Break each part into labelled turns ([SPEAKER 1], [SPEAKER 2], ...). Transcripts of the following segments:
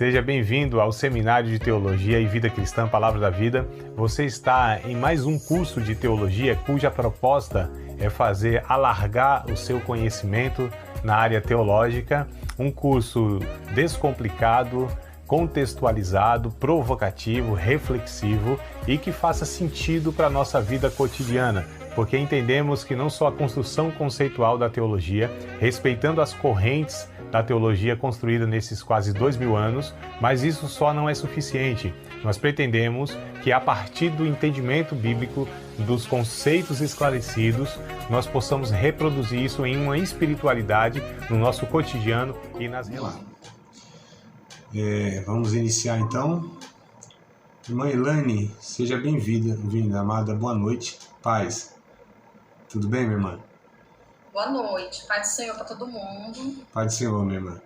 [SPEAKER 1] Seja bem-vindo ao Seminário de Teologia e Vida Cristã Palavra da Vida. Você está em mais um curso de teologia cuja proposta é fazer alargar o seu conhecimento na área teológica, um curso descomplicado, contextualizado, provocativo, reflexivo e que faça sentido para a nossa vida cotidiana, porque entendemos que não só a construção conceitual da teologia, respeitando as correntes da teologia construída nesses quase 2000 anos, mas isso só não é suficiente. Nós pretendemos que a partir do entendimento bíblico, dos conceitos esclarecidos, nós possamos reproduzir isso em uma espiritualidade no nosso cotidiano e nas relações.
[SPEAKER 2] Vamos iniciar então. Irmã Elaine, seja bem-vinda, amada, boa noite, paz. Tudo bem, minha irmã?
[SPEAKER 3] Boa noite, paz do Senhor para todo mundo.
[SPEAKER 2] Paz do Senhor, minha irmã.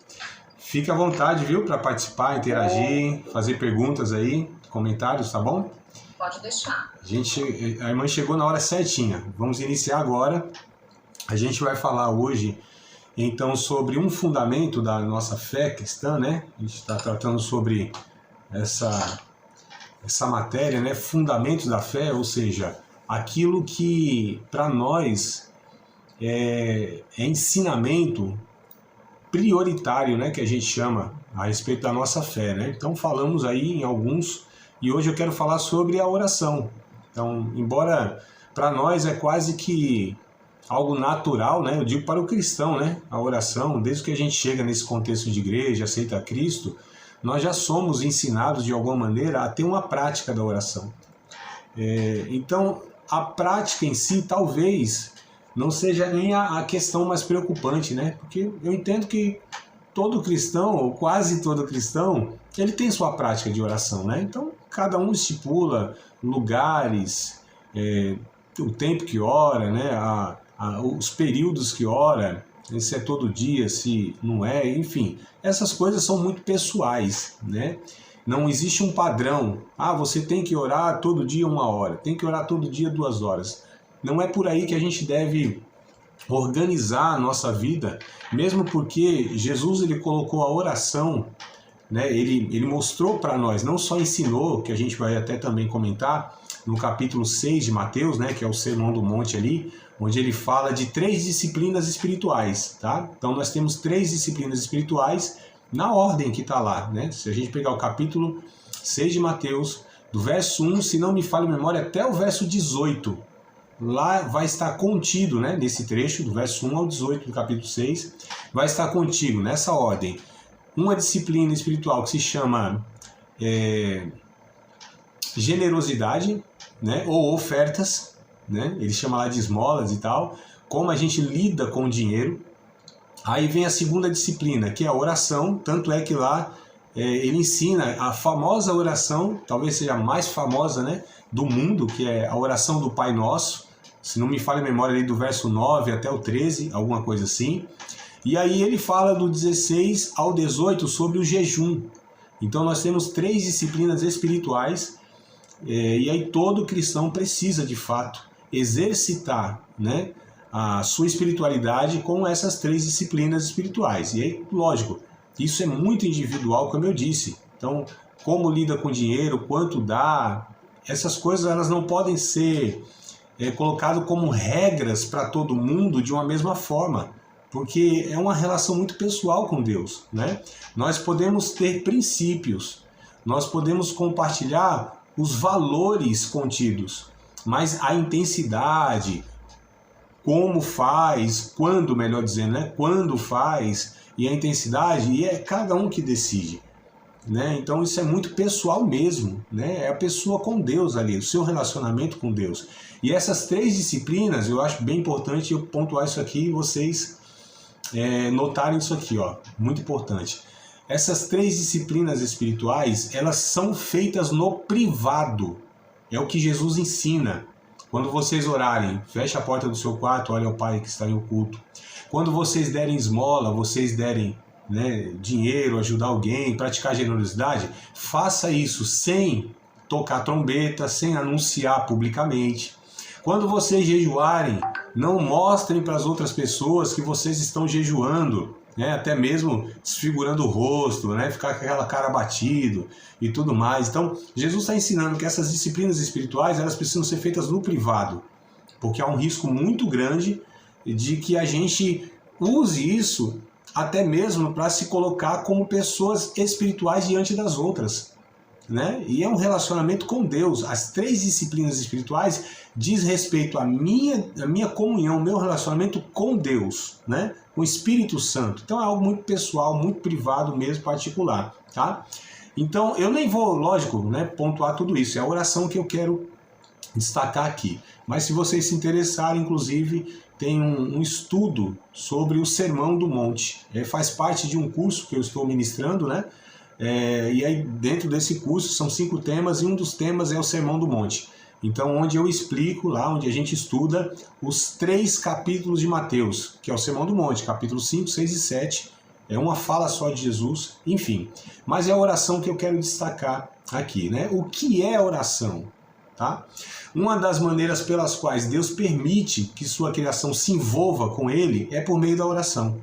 [SPEAKER 2] Fique à vontade, viu, para participar, interagir, fazer perguntas aí, comentários, tá bom?
[SPEAKER 3] Pode deixar.
[SPEAKER 2] A irmã chegou na hora certinha. Vamos iniciar agora. A gente vai falar hoje, então, sobre um fundamento da nossa fé cristã, né? A gente está tratando sobre essa matéria, né? Fundamentos da fé, ou seja, aquilo que para nós é ensinamento prioritário, né? Que a gente chama a respeito da nossa fé, né? Então falamos aí em alguns e hoje eu quero falar sobre a oração. Então, embora para nós é quase que algo natural, né? Eu digo para o cristão, né? A oração, desde que a gente chega nesse contexto de igreja, aceita Cristo, nós já somos ensinados de alguma maneira a ter uma prática da oração. Então, a prática em si talvez não seja nem a questão mais preocupante, né? Porque eu entendo que todo cristão, ou quase todo cristão, ele tem sua prática de oração, né? Então, cada um estipula lugares, o tempo que ora, né? Os períodos que ora, se é todo dia, se não é, enfim. Essas coisas são muito pessoais, né? Não existe um padrão. Você tem que orar todo dia 1 hora, tem que orar todo dia 2 horas. Não é por aí que a gente deve organizar a nossa vida, mesmo porque Jesus ele colocou a oração, né? Ele mostrou para nós, não só ensinou, que a gente vai até também comentar, no capítulo 6 de Mateus, né? Que é o Sermão do Monte ali, onde ele fala de 3 disciplinas espirituais, tá? Então nós temos 3 disciplinas espirituais na ordem que está lá, né? Se a gente pegar o capítulo 6 de Mateus, do verso 1, se não me falha a memória, até o verso 18, lá vai estar contido, né? Nesse trecho, do verso 1 ao 18 do capítulo 6, vai estar contido, nessa ordem, uma disciplina espiritual que se chama generosidade, né? Ou ofertas, né? Ele chama lá de esmolas e tal, como a gente lida com o dinheiro. Aí vem a segunda disciplina, que é a oração, tanto é que lá ele ensina a famosa oração, talvez seja a mais famosa, né, do mundo, que é a oração do Pai Nosso, se não me falha a memória ali do verso 9 até o 13, alguma coisa assim. E aí ele fala do 16 ao 18 sobre o jejum. Então nós temos 3 disciplinas espirituais, e aí todo cristão precisa de fato exercitar, né, a sua espiritualidade com essas 3 disciplinas espirituais. E aí, lógico, isso é muito individual, como eu disse. Então, como lida com dinheiro, quanto dá, essas coisas elas não podem ser colocadas como regras para todo mundo de uma mesma forma, porque é uma relação muito pessoal com Deus, né? Nós podemos ter princípios, nós podemos compartilhar os valores contidos, mas a intensidade, como faz, quando, melhor dizendo, né? Quando faz, e a intensidade, e é cada um que decide, né? Então isso é muito pessoal mesmo, né? É a pessoa com Deus ali, o seu relacionamento com Deus. E essas 3 disciplinas, eu acho bem importante eu pontuar isso aqui e vocês notarem isso aqui, ó, muito importante. Essas 3 disciplinas espirituais, elas são feitas no privado, é o que Jesus ensina. Quando vocês orarem, feche a porta do seu quarto, olhe ao Pai que está em oculto. Quando vocês derem esmola, vocês derem, né, dinheiro, ajudar alguém, praticar generosidade, faça isso sem tocar trombeta, sem anunciar publicamente. Quando vocês jejuarem, não mostrem para as outras pessoas que vocês estão jejuando. né? Até mesmo desfigurando o rosto, né? Ficar com aquela cara abatido e tudo mais. Então, Jesus está ensinando que essas disciplinas espirituais, elas precisam ser feitas no privado, porque há um risco muito grande de que a gente use isso até mesmo para se colocar como pessoas espirituais diante das outras, né? E é um relacionamento com Deus. As 3 disciplinas espirituais diz respeito à minha comunhão, meu relacionamento com Deus, né? Com o Espírito Santo. Então é algo muito pessoal, muito privado mesmo, particular, tá? Então eu nem vou, lógico, né, pontuar tudo isso. É a oração que eu quero destacar aqui. Mas se vocês se interessarem, inclusive, tem um estudo sobre o Sermão do Monte. Faz parte de um curso que eu estou ministrando, né? E aí dentro desse curso são 5 temas e um dos temas é o Sermão do Monte. Então, onde eu explico, lá onde a gente estuda os 3 capítulos de Mateus, que é o Sermão do Monte, capítulos 5, 6 e 7. É uma fala só de Jesus, enfim. Mas é a oração que eu quero destacar aqui, né? O que é oração? Tá? Uma das maneiras pelas quais Deus permite que sua criação se envolva com Ele é por meio da oração.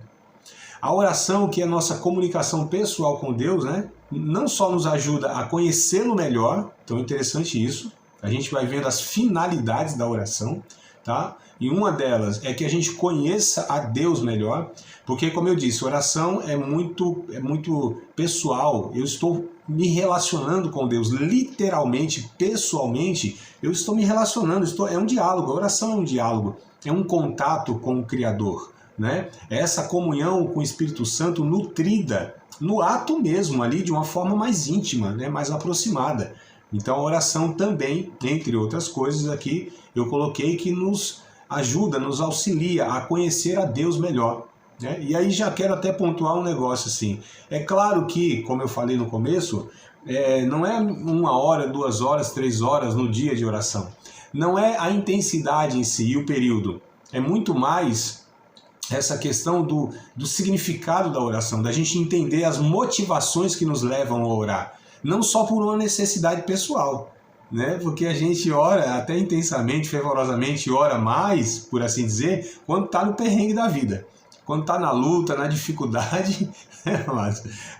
[SPEAKER 2] A oração, que é a nossa comunicação pessoal com Deus, né, não só nos ajuda a conhecê-lo melhor, então é interessante isso, a gente vai vendo as finalidades da oração, tá? E uma delas é que a gente conheça a Deus melhor, porque, como eu disse, oração é muito pessoal. Eu estou me relacionando com Deus, literalmente, pessoalmente, eu estou me relacionando, é um diálogo, a oração é um diálogo, é um contato com o Criador, né? É essa comunhão com o Espírito Santo nutrida no ato mesmo, ali de uma forma mais íntima, né? Mais aproximada. Então a oração também, entre outras coisas aqui, eu coloquei que nos ajuda, nos auxilia a conhecer a Deus melhor, né? E aí já quero até pontuar um negócio assim. É claro que, como eu falei no começo, não é 1 hora, 2 horas, 3 horas no dia de oração. Não é a intensidade em si e o período. É muito mais essa questão do significado da oração, da gente entender as motivações que nos levam a orar. Não só por uma necessidade pessoal, né? Porque a gente ora até intensamente, fervorosamente, ora mais, por assim dizer, quando está no perrengue da vida. Quando está na luta, na dificuldade,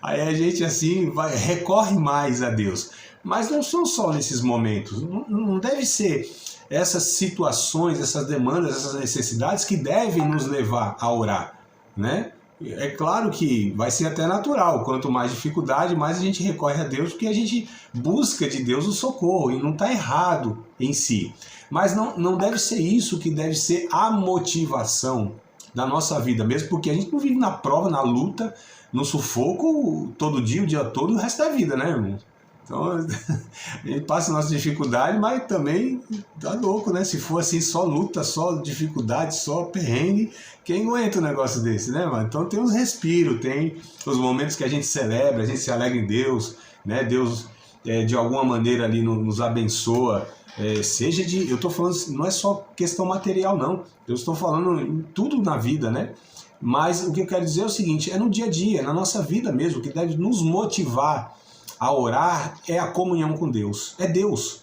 [SPEAKER 2] aí a gente assim recorre mais a Deus. Mas não são só nesses momentos, não deve ser essas situações, essas demandas, essas necessidades que devem nos levar a orar, né? É claro que vai ser até natural, quanto mais dificuldade, mais a gente recorre a Deus, porque a gente busca de Deus o socorro, e não está errado em si. Mas não deve ser isso que deve ser a motivação da nossa vida, mesmo porque a gente não vive na prova, na luta, no sufoco todo dia, o dia todo, e o resto da vida, né, irmão? Então, a gente passa a nossa dificuldade, mas também tá louco, né? Se for assim, só luta, só dificuldade, só perrengue, quem aguenta um negócio desse, né, mano? Então tem os respiros, tem os momentos que a gente celebra, a gente se alegra em Deus, né? Deus, de alguma maneira ali nos abençoa, eu tô falando, não é só questão material, não. Eu estou falando em tudo na vida, né? Mas o que eu quero dizer é o seguinte, é no dia a dia, na nossa vida mesmo, que deve nos motivar a orar é a comunhão com Deus. É Deus.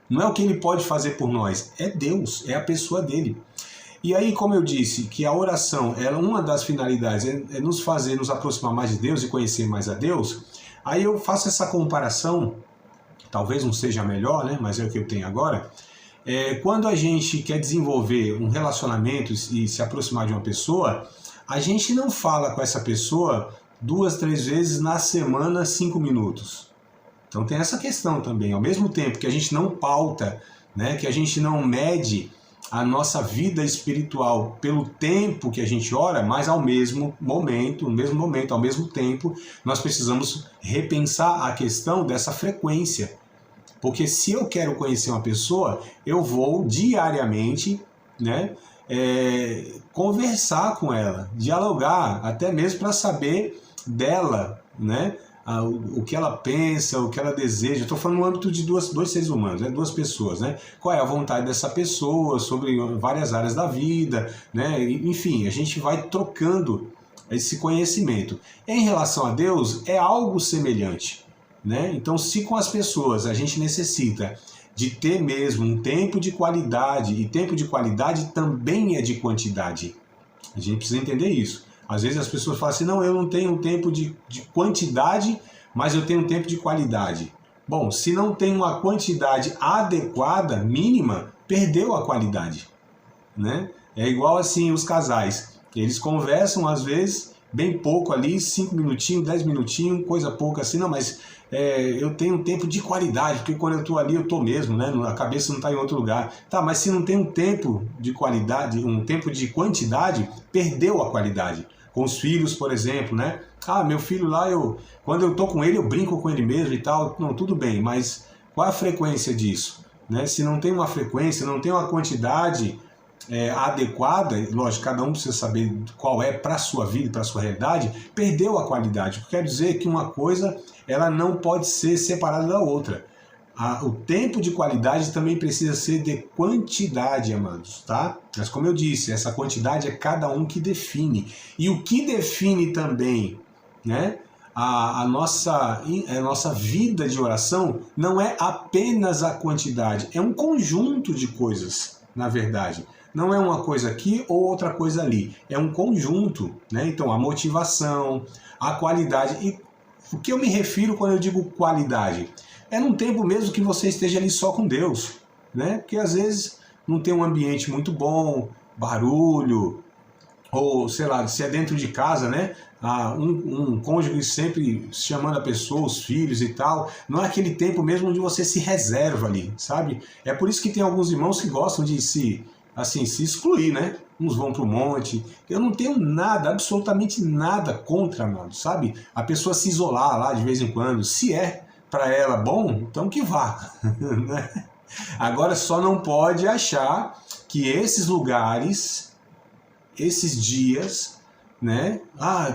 [SPEAKER 2] Não é o que Ele pode fazer por nós. É Deus. É a pessoa dele. E aí, como eu disse, que a oração, uma das finalidades é nos fazer nos aproximar mais de Deus e conhecer mais a Deus. Aí eu faço essa comparação, talvez não seja melhor, né? Mas é o que eu tenho agora. Quando a gente quer desenvolver um relacionamento e se aproximar de uma pessoa, a gente não fala com essa pessoa 2, 3 vezes na semana, 5 minutos. Então tem essa questão também. Ao mesmo tempo que a gente não pauta, né, que a gente não mede a nossa vida espiritual pelo tempo que a gente ora, mas ao mesmo momento, ao mesmo tempo, nós precisamos repensar a questão dessa frequência. Porque se eu quero conhecer uma pessoa, eu vou diariamente, né, conversar com ela, dialogar, até mesmo para saber dela, né? O que ela pensa, o que ela deseja. Estou falando no âmbito de dois seres humanos, né? 2 pessoas, né? Qual é a vontade dessa pessoa sobre várias áreas da vida, né? Enfim, a gente vai trocando esse conhecimento. Em relação a Deus, é algo semelhante, né? Então, se com as pessoas a gente necessita de ter mesmo um tempo de qualidade, e tempo de qualidade também é de quantidade. A gente precisa entender isso. Às vezes as pessoas falam assim, não, eu não tenho tempo de quantidade, mas eu tenho tempo de qualidade. Bom, se não tem uma quantidade adequada, mínima, perdeu a qualidade, né? É igual assim os casais, eles conversam às vezes bem pouco ali, 5 minutinhos, 10 minutinhos, coisa pouca assim, não, mas eu tenho um tempo de qualidade, porque quando eu estou ali eu estou mesmo, né? A cabeça não está em outro lugar. Tá, mas se não tem um tempo de qualidade, um tempo de quantidade, perdeu a qualidade. Com os filhos, por exemplo, né? Ah, meu filho lá, quando eu tô com ele, eu brinco com ele mesmo e tal. Não, tudo bem, mas qual a frequência disso? Né? Se não tem uma frequência, não tem uma quantidade adequada, lógico, cada um precisa saber qual é para a sua vida, para a sua realidade, perdeu a qualidade. Quer dizer que uma coisa, ela não pode ser separada da outra. O tempo de qualidade também precisa ser de quantidade, amados, tá? Mas como eu disse, essa quantidade é cada um que define. E o que define também, né, a nossa vida de oração não é apenas a quantidade, é um conjunto de coisas, na verdade. Não é uma coisa aqui ou outra coisa ali, é um conjunto, né? Então a motivação, a qualidade. E o que eu me refiro quando eu digo qualidade? É num tempo mesmo que você esteja ali só com Deus, né? Porque às vezes não tem um ambiente muito bom, barulho, ou sei lá, se é dentro de casa, né? Um cônjuge sempre chamando a pessoa, os filhos e tal, não é aquele tempo mesmo onde você se reserva ali, sabe? É por isso que tem alguns irmãos que gostam de se excluir, né? Uns vão para o monte. Eu não tenho nada, absolutamente nada contra, mano, sabe? A pessoa se isolar lá de vez em quando, se é para ela bom, então que vá. Né? Agora só não pode achar que esses lugares, esses dias, né?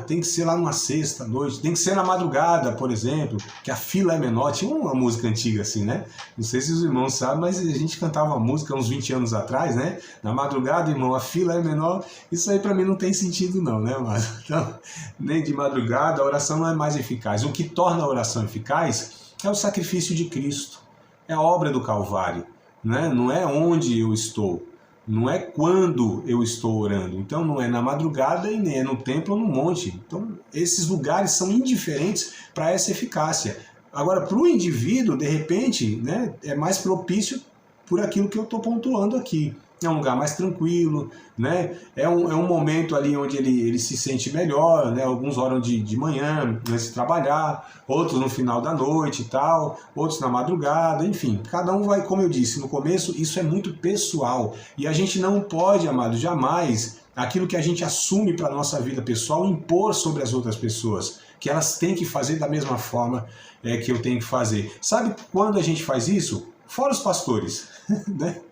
[SPEAKER 2] Tem que ser lá numa sexta noite, tem que ser na madrugada, por exemplo, que a fila é menor. Tinha uma música antiga assim, né? Não sei se os irmãos sabem, mas a gente cantava uma música uns 20 anos atrás, né? Na madrugada, irmão, a fila é menor. Isso aí para mim não tem sentido não, né? Mas, então, nem de madrugada a oração não é mais eficaz. O que torna a oração eficaz é o sacrifício de Cristo, é a obra do Calvário, né? Não é onde eu estou, não é quando eu estou orando. Então não é na madrugada e nem é no templo ou no monte. Então esses lugares são indiferentes para essa eficácia. Agora, para o indivíduo, de repente, né, é mais propício por aquilo que eu estou pontuando aqui. É um lugar mais tranquilo, né? É um momento ali onde ele se sente melhor, né? Alguns oram de manhã, antes de trabalhar, outros no final da noite e tal, outros na madrugada, enfim. Cada um vai, como eu disse no começo, isso é muito pessoal. E a gente não pode, amado, jamais, aquilo que a gente assume para a nossa vida pessoal, impor sobre as outras pessoas, que elas têm que fazer da mesma forma que eu tenho que fazer. Sabe quando a gente faz isso? Fora os pastores, né?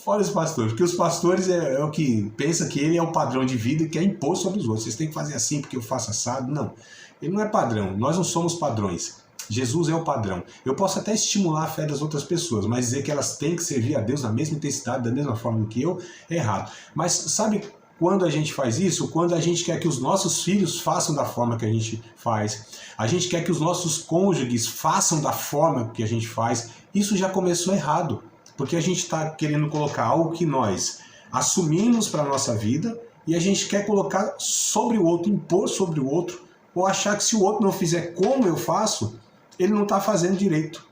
[SPEAKER 2] Fora os pastores, porque os pastores é o que pensa que ele é o padrão de vida e quer impor sobre os outros. Vocês têm que fazer assim porque eu faço assado. Não, ele não é padrão, nós não somos padrões. Jesus é o padrão. Eu posso até estimular a fé das outras pessoas, mas dizer que elas têm que servir a Deus na mesma intensidade, da mesma forma que eu, é errado. Mas sabe quando a gente faz isso? Quando a gente quer que os nossos filhos façam da forma que a gente faz. A gente quer que os nossos cônjuges façam da forma que a gente faz. Isso já começou errado. Porque a gente está querendo colocar algo que nós assumimos para a nossa vida e a gente quer colocar sobre o outro, impor sobre o outro, ou achar que se o outro não fizer como eu faço, ele não está fazendo direito.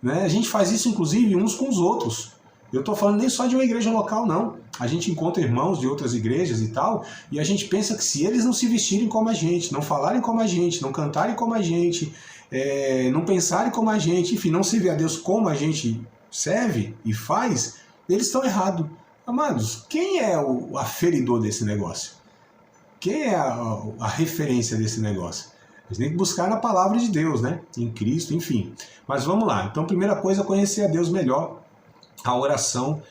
[SPEAKER 2] Né? A gente faz isso, inclusive, uns com os outros. Eu estou falando nem só de uma igreja local, não. A gente encontra irmãos de outras igrejas e tal, e a gente pensa que se eles não se vestirem como a gente, não falarem como a gente, não cantarem como a gente, não pensarem como a gente, enfim, não servir a Deus como a gente serve e faz, eles estão errados. Amados, quem é o aferidor desse negócio? Quem é a referência desse negócio? A gente tem que buscar na palavra de Deus, né? Em Cristo, enfim. Mas vamos lá. Então, primeira coisa, conhecer a Deus melhor. A oração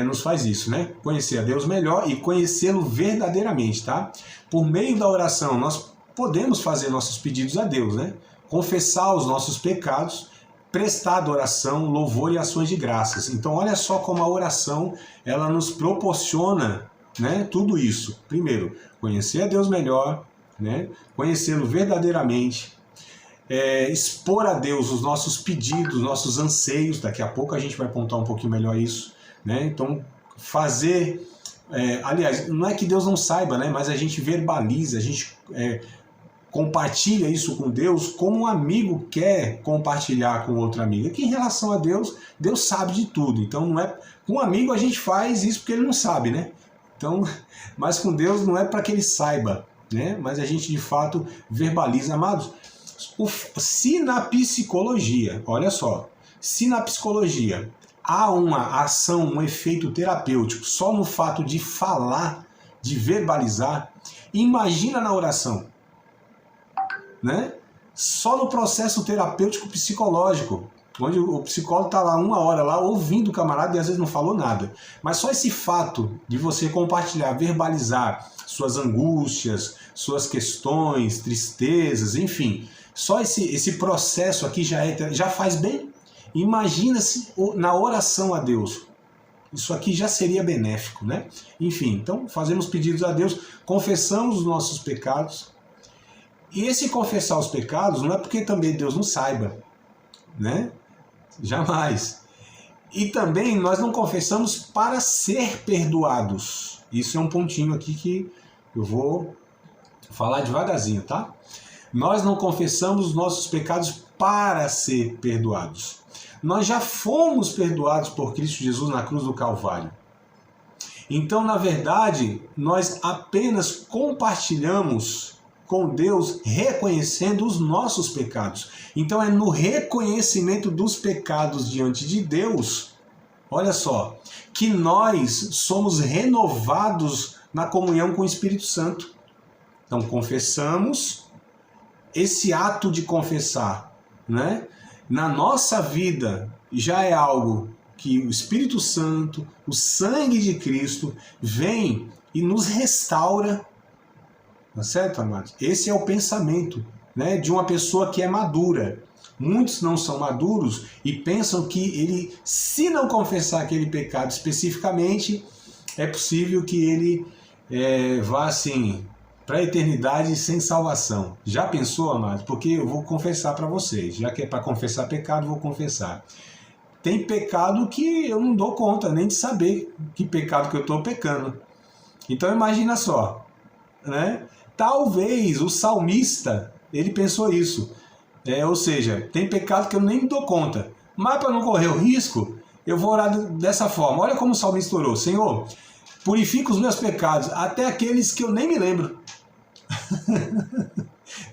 [SPEAKER 2] nos faz isso, né? Conhecer a Deus melhor e conhecê-lo verdadeiramente, tá? Por meio da oração, nós podemos fazer nossos pedidos a Deus, né? Confessar os nossos pecados, prestar adoração, louvor e ações de graças. Então olha só como a oração ela nos proporciona, né, tudo isso. Primeiro, conhecer a Deus melhor, né, conhecê-lo verdadeiramente, expor a Deus os nossos pedidos, nossos anseios. Daqui a pouco a gente vai apontar um pouquinho melhor isso, né? Então fazer aliás, não é que Deus não saiba, né? Mas a gente verbaliza, a gente compartilha isso com Deus como um amigo quer compartilhar com outro amigo. Que em relação a Deus, Deus sabe de tudo. Então não é com um amigo a gente faz isso porque ele não sabe, né? Então, mas com Deus não é para que ele saiba, né? Mas a gente de fato verbaliza, amados. Se na psicologia, olha só, se na psicologia há uma ação, um efeito terapêutico só no fato de falar, de verbalizar, imagina na oração, né? Só no processo terapêutico psicológico, onde o psicólogo está lá 1 hora lá ouvindo o camarada e às vezes não falou nada. Mas só esse fato de você compartilhar, verbalizar suas angústias, suas questões, tristezas, enfim, só esse processo aqui já faz bem. Imagina-se na oração a Deus. Isso aqui já seria benéfico, né? Enfim, então fazemos pedidos a Deus, confessamos os nossos pecados. E esse confessar os pecados não é porque também Deus não saiba, né? Jamais. E também nós não confessamos para ser perdoados. Isso é um pontinho aqui que eu vou falar devagarzinho, tá? Nós não confessamos os nossos pecados para ser perdoados. Nós já fomos perdoados por Cristo Jesus na cruz do Calvário. Então, na verdade, nós apenas compartilhamos com Deus reconhecendo os nossos pecados. Então é no reconhecimento dos pecados diante de Deus, olha só, que nós somos renovados na comunhão com o Espírito Santo. Então confessamos, esse ato de confessar, né, na nossa vida já é algo que o Espírito Santo, o sangue de Cristo, vem e nos restaura. Tá certo, amados? Esse é o pensamento, né, de uma pessoa que é madura. Muitos não são maduros e pensam que ele, se não confessar aquele pecado especificamente, é possível que ele vá assim para a eternidade sem salvação. Já pensou, amados? Porque eu vou confessar para vocês, já que é para confessar pecado, vou confessar. Tem pecado que eu não dou conta nem de saber que pecado que eu estou pecando. Então imagina só, né? Talvez o salmista, ele pensou isso. Ou seja, tem pecado que eu nem me dou conta. Mas para não correr o risco, eu vou orar dessa forma. Olha como o salmista orou. Senhor, purifica os meus pecados, até aqueles que eu nem me lembro.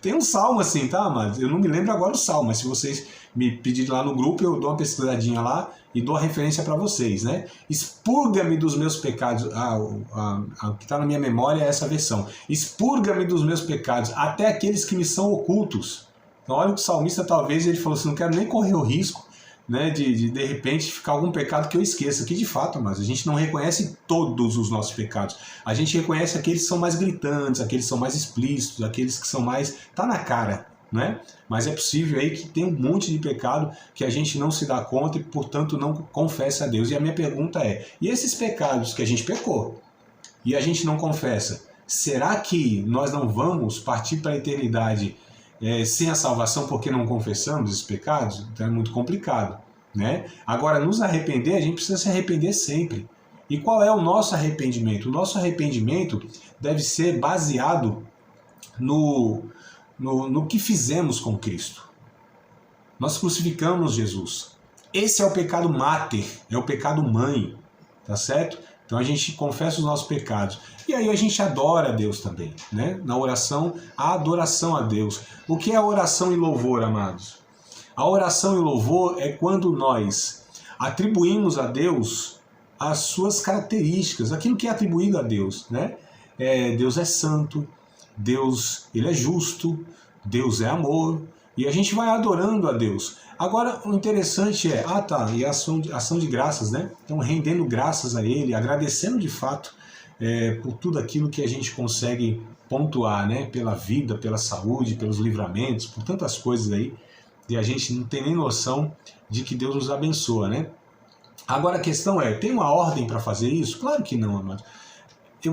[SPEAKER 2] Tem um salmo assim, tá, amados? Eu não me lembro agora o salmo, mas se vocês me pedirem lá no grupo, eu dou uma pesquisadinha lá e dou a referência para vocês, né? Expurga-me dos meus pecados. O que está na minha memória é essa versão. Expurga-me dos meus pecados, até aqueles que me são ocultos. Então, olha o que o salmista, talvez, ele falou assim, não quero nem correr o risco, né, de repente ficar algum pecado que eu esqueça. Que de fato, mas a gente não reconhece todos os nossos pecados. A gente reconhece aqueles que são mais gritantes, aqueles que são mais explícitos, aqueles que são mais... tá na cara, né? Mas é possível aí que tem um monte de pecado que a gente não se dá conta e, portanto, não confessa a Deus. E a minha pergunta é, e esses pecados que a gente pecou e a gente não confessa, será que nós não vamos partir para a eternidade sem a salvação porque não confessamos esses pecados? Então é muito complicado, né? Agora, nos arrepender, a gente precisa se arrepender sempre. E qual é o nosso arrependimento? O nosso arrependimento deve ser baseado no que fizemos com Cristo. Nós crucificamos Jesus. Esse é o pecado máter, é o pecado mãe, tá certo? Então a gente confessa os nossos pecados. E aí a gente adora a Deus também, né? Na oração, a adoração a Deus. O que é oração e louvor, amados? A oração e louvor é quando nós atribuímos a Deus as suas características, aquilo que é atribuído a Deus, né? Deus é santo, Deus, ele é justo, Deus é amor, e a gente vai adorando a Deus. Agora, o interessante é, e a ação de graças, né? Então, rendendo graças a Ele, agradecendo de fato por tudo aquilo que a gente consegue pontuar, né? Pela vida, pela saúde, pelos livramentos, por tantas coisas aí, e a gente não tem nem noção de que Deus nos abençoa, né? Agora, a questão é, tem uma ordem para fazer isso? Claro que não, amado.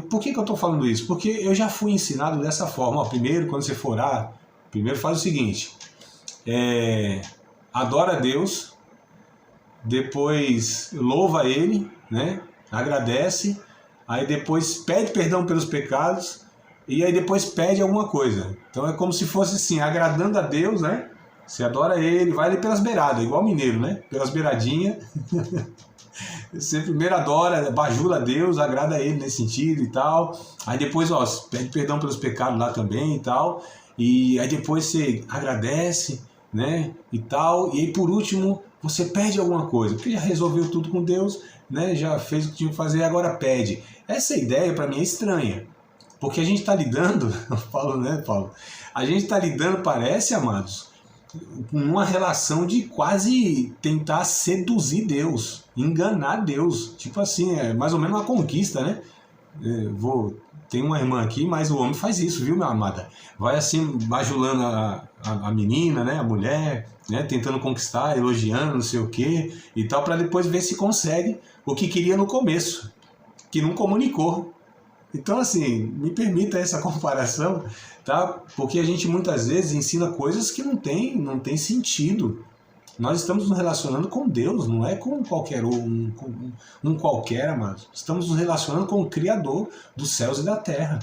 [SPEAKER 2] Por que eu estou falando isso? Porque eu já fui ensinado dessa forma. Primeiro, quando você for orar, primeiro faz o seguinte, adora a Deus, depois louva Ele, né? Agradece, aí depois pede perdão pelos pecados, e aí depois pede alguma coisa. Então é como se fosse assim, agradando a Deus, né? Você adora Ele, vai ali pelas beiradas, igual mineiro, né? Pelas beiradinhas. Você primeiro adora, bajula a Deus, agrada a Ele nesse sentido e tal. Aí depois, ó, pede perdão pelos pecados lá também e tal. E aí depois você agradece, né? E tal. E aí por último, você pede alguma coisa. Porque já resolveu tudo com Deus, né? Já fez o que tinha que fazer, agora pede. Essa ideia para mim é estranha. Porque a gente está lidando, Paulo, né, Paulo? A gente está lidando, parece, amados, com uma relação de quase tentar seduzir Deus, enganar Deus. Tipo assim, é mais ou menos uma conquista, né? Tem uma irmã aqui, mas o homem faz isso, viu, minha amada? Vai assim, bajulando a menina, né, a mulher, né, tentando conquistar, elogiando, não sei o quê, e tal, para depois ver se consegue o que queria no começo, que não comunicou. Então, assim, me permita essa comparação, tá? Porque a gente muitas vezes ensina coisas que não tem sentido. Nós estamos nos relacionando com Deus, não é com qualquer um qualquer, amados. Estamos nos relacionando com o Criador dos céus e da terra.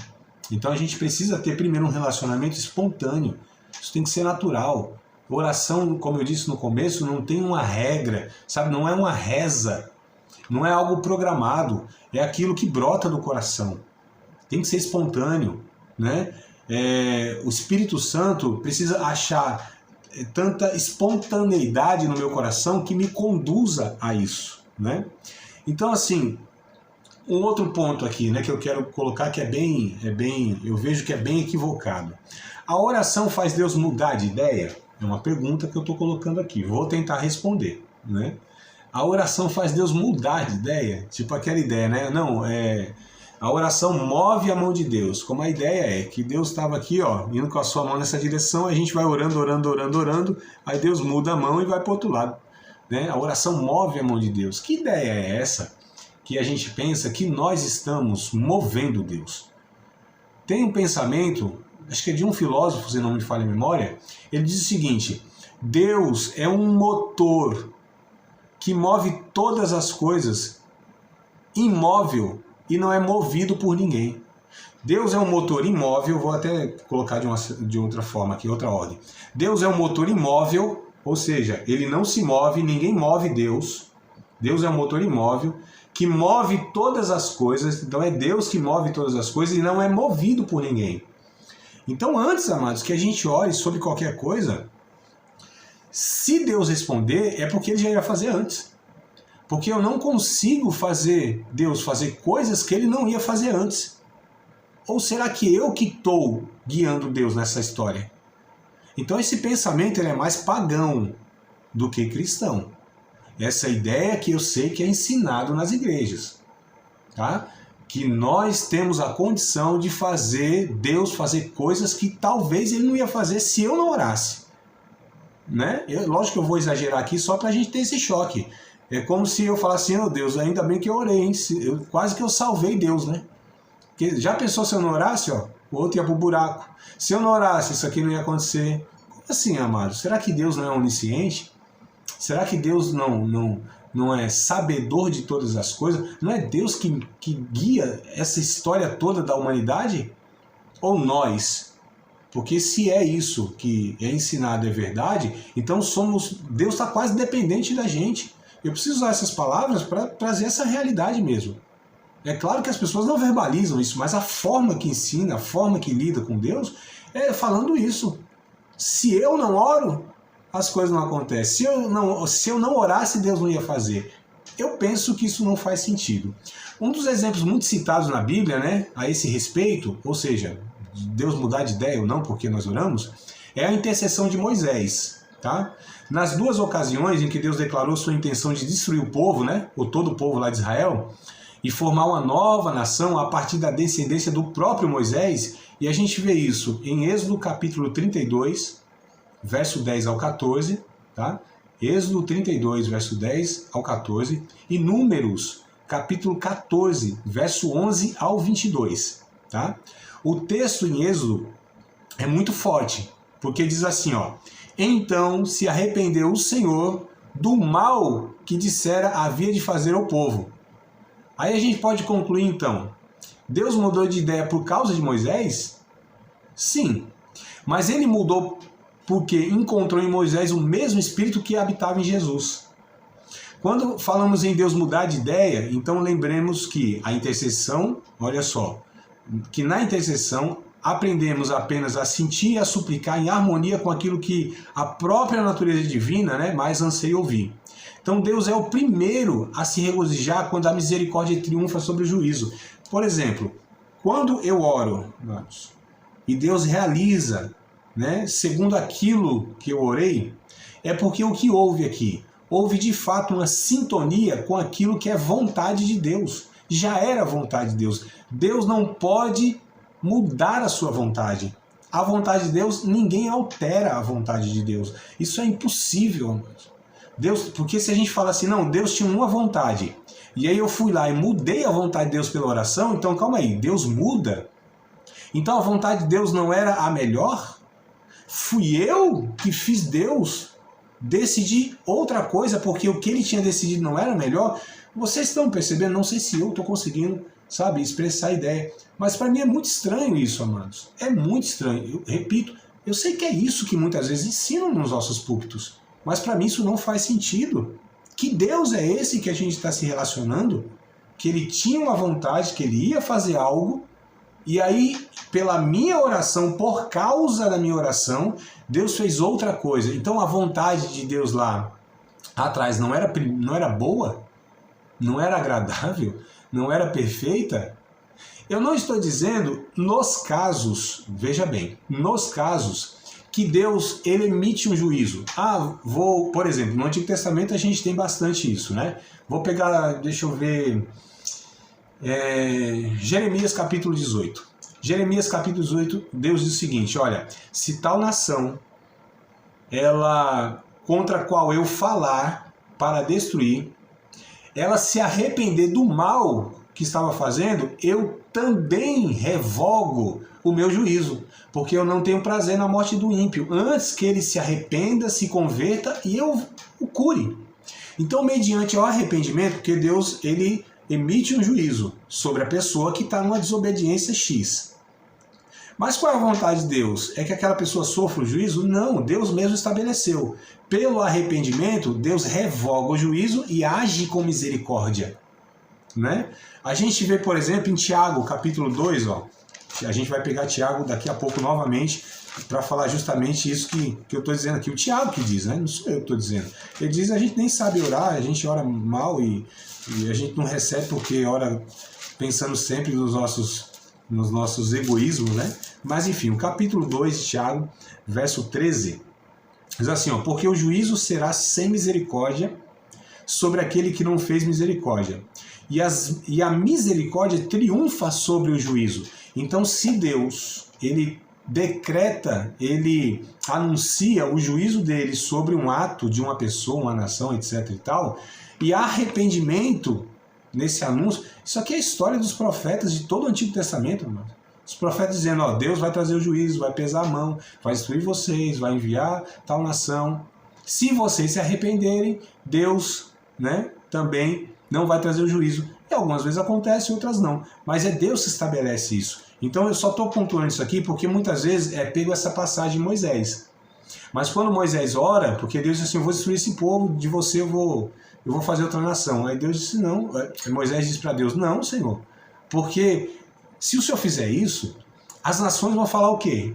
[SPEAKER 2] Então a gente precisa ter primeiro um relacionamento espontâneo. Isso tem que ser natural. Oração, como eu disse no começo, não tem uma regra, sabe? Não é uma reza, não é algo programado, é aquilo que brota do coração. Tem que ser espontâneo, né? O Espírito Santo precisa achar tanta espontaneidade no meu coração que me conduza a isso, né? Então, assim, um outro ponto aqui, né, que eu quero colocar que eu vejo que é bem equivocado. A oração faz Deus mudar de ideia? É uma pergunta que eu estou colocando aqui. Vou tentar responder, né? A oração faz Deus mudar de ideia? Tipo aquela ideia, né? Não, a oração move a mão de Deus. Como a ideia é que Deus estava aqui, ó, indo com a sua mão nessa direção, a gente vai orando, aí Deus muda a mão e vai para o outro lado, né? A oração move a mão de Deus. Que ideia é essa que a gente pensa que nós estamos movendo Deus? Tem um pensamento, acho que é de um filósofo, se não me falha a memória, ele diz o seguinte: Deus é um motor que move todas as coisas, imóvel, e não é movido por ninguém. Deus é um motor imóvel, vou até colocar de outra forma aqui, outra ordem. Deus é um motor imóvel, ou seja, ele não se move, ninguém move Deus. Deus é um motor imóvel que move todas as coisas, então é Deus que move todas as coisas e não é movido por ninguém. Então antes, amados, que a gente ore sobre qualquer coisa, se Deus responder, é porque Ele já ia fazer antes. Porque eu não consigo fazer Deus fazer coisas que Ele não ia fazer antes. Ou será que eu que estou guiando Deus nessa história? Então esse pensamento ele é mais pagão do que cristão. Essa ideia que eu sei que é ensinado nas igrejas. Tá? Que nós temos a condição de fazer Deus fazer coisas que talvez Ele não ia fazer se eu não orasse. Né? Lógico que eu vou exagerar aqui só para a gente ter esse choque. É como se eu falasse assim, Deus, ainda bem que eu orei, hein? Quase que eu salvei Deus, né? Porque já pensou se eu não orasse, ó, o outro ia pro buraco. Se eu não orasse, isso aqui não ia acontecer. Como assim, amado? Será que Deus não é onisciente? Será que Deus não é sabedor de todas as coisas? Não é Deus que guia essa história toda da humanidade? Ou nós? Porque se é isso que é ensinado é verdade, então Deus está quase dependente da gente. Eu preciso usar essas palavras para trazer essa realidade mesmo. É claro que as pessoas não verbalizam isso, mas a forma que ensina, a forma que lida com Deus, é falando isso. Se eu não oro, as coisas não acontecem. Se eu não orasse, Deus não ia fazer. Eu penso que isso não faz sentido. Um dos exemplos muito citados na Bíblia, né, a esse respeito, ou seja, Deus mudar de ideia ou não porque nós oramos, é a intercessão de Moisés. Tá? Nas duas ocasiões em que Deus declarou sua intenção de destruir o povo, né, ou todo o povo lá de Israel, e formar uma nova nação a partir da descendência do próprio Moisés, e a gente vê isso em Êxodo capítulo 32, verso 10 ao 14, tá? Êxodo 32, verso 10 ao 14, e Números capítulo 14, verso 11 ao 22. Tá? O texto em Êxodo é muito forte, porque diz assim, ó: então se arrependeu o Senhor do mal que dissera havia de fazer ao povo. Aí a gente pode concluir então, Deus mudou de ideia por causa de Moisés? Sim, mas ele mudou porque encontrou em Moisés o mesmo Espírito que habitava em Jesus. Quando falamos em Deus mudar de ideia, então lembremos que a intercessão, olha só, que na intercessão aprendemos apenas a sentir e a suplicar em harmonia com aquilo que a própria natureza divina, né, mais anseia ouvir. Então Deus é o primeiro a se regozijar quando a misericórdia triunfa sobre o juízo. Por exemplo, quando eu oro, irmãos, e Deus realiza, né, segundo aquilo que eu orei, é porque o que houve aqui? Houve de fato uma sintonia com aquilo que é vontade de Deus. Já era vontade de Deus. Deus não pode mudar a sua vontade. A vontade de Deus, ninguém altera a vontade de Deus. Isso é impossível. Deus, porque se a gente fala assim, não, Deus tinha uma vontade, e aí eu fui lá e mudei a vontade de Deus pela oração, então calma aí, Deus muda? Então a vontade de Deus não era a melhor? Fui eu que fiz Deus decidir outra coisa porque o que ele tinha decidido não era melhor? Vocês estão percebendo? Não sei se eu estou conseguindo, sabe, expressar a ideia. Mas para mim é muito estranho isso, amados. É muito estranho. Eu repito, eu sei que é isso que muitas vezes ensinam nos nossos púlpitos. Mas para mim isso não faz sentido. Que Deus é esse que a gente está se relacionando? Que ele tinha uma vontade, que ele ia fazer algo, e aí, pela minha oração, por causa da minha oração, Deus fez outra coisa. Então a vontade de Deus lá atrás não era boa? Não era agradável? Não era perfeita? Eu não estou dizendo nos casos, veja bem, nos casos que Deus ele emite um juízo. Por exemplo, no Antigo Testamento a gente tem bastante isso, né? Vou pegar, deixa eu ver, Jeremias capítulo 18. Jeremias capítulo 18, Deus diz o seguinte, olha, se tal nação, ela contra a qual eu falar para destruir, ela se arrepender do mal que estava fazendo, eu também revogo o meu juízo, porque eu não tenho prazer na morte do ímpio, antes que ele se arrependa, se converta e eu o cure. Então, mediante o arrependimento, porque Deus ele emite um juízo sobre a pessoa que está numa desobediência X. Mas qual é a vontade de Deus? É que aquela pessoa sofra o juízo? Não, Deus mesmo estabeleceu. Pelo arrependimento, Deus revoga o juízo e age com misericórdia. Né? A gente vê, por exemplo, em Tiago, capítulo 2, ó, a gente vai pegar Tiago daqui a pouco novamente para falar justamente isso que eu estou dizendo aqui. O Tiago que diz, né? Não sou eu que estou dizendo. Ele diz que a gente nem sabe orar, a gente ora mal e a gente não recebe porque ora pensando sempre nos nossos egoísmos, né? Mas enfim, o capítulo 2 de Tiago, verso 13, diz assim, ó, porque o juízo será sem misericórdia sobre aquele que não fez misericórdia. E a misericórdia triunfa sobre o juízo. Então, se Deus, ele decreta, ele anuncia o juízo dele sobre um ato de uma pessoa, uma nação, etc e tal, e há arrependimento nesse anúncio, isso aqui é a história dos profetas de todo o Antigo Testamento, irmão. Os profetas dizendo, ó, Deus vai trazer o juízo, vai pesar a mão, vai destruir vocês, vai enviar tal nação. Se vocês se arrependerem, Deus, né, também não vai trazer o juízo. E algumas vezes acontece, outras não. Mas é Deus que estabelece isso. Então eu só estou pontuando isso aqui porque muitas vezes é pego essa passagem de Moisés. Mas quando Moisés ora, porque Deus disse assim, eu vou destruir esse povo, de você eu vou fazer outra nação. Aí Deus disse não, Moisés disse para Deus, não, Senhor, porque se o Senhor fizer isso, as nações vão falar o quê?